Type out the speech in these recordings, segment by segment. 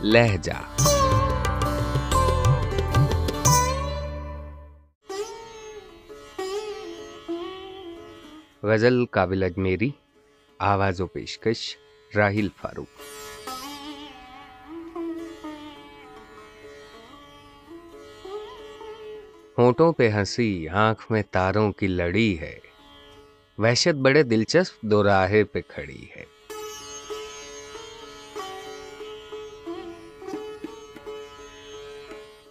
लहजा। गजल काबिल अजमेरी, आवाज़ व पेशकश राहिल फारूक। होंठों पे हंसी, आंख में तारों की लड़ी है, वहशत बड़े दिलचस्प दोराहे पे खड़ी है।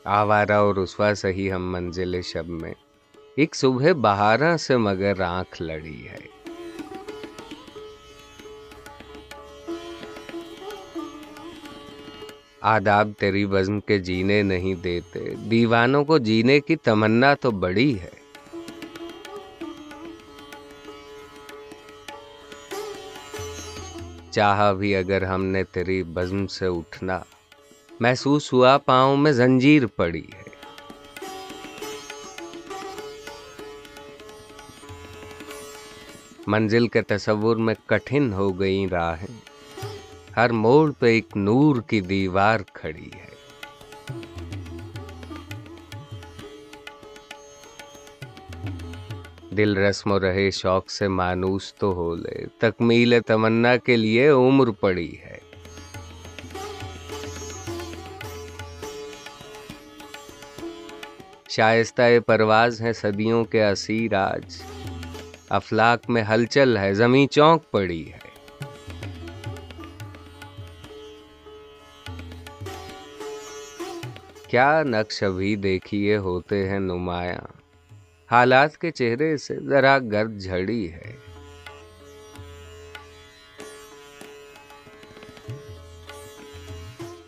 आवारा और रुस्वा सही हम मंजिले शब में, एक सुबह बहारा से मगर आंख लड़ी है। आदाब तेरी बज़्म के जीने नहीं देते, दीवानों को जीने की तमन्ना तो बड़ी है। चाहा भी अगर हमने तेरी बज़्म से उठना, महसूस हुआ पाँव में जंजीर पड़ी है। मंजिल के तसव्वुर में कठिन हो गई राहें, हर मोड़ पे एक नूर की दीवार खड़ी है। दिल रस्म रहे शौक से मानूस तो हो ले, तकमील तमन्ना के लिए उम्र पड़ी है। शाइस्ता परवाज है सदियों के असीर आज, अफलाक में हलचल है ज़मीं चौंक पड़ी है। क्या नक्श अभी देखिए होते हैं नुमाया, हालात के चेहरे से जरा गर्द झड़ी है।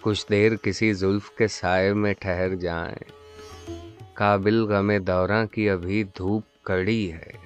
कुछ देर किसी जुल्फ के साए में ठहर जाएं, काबिल गमे दौरां की अभी धूप कड़ी है।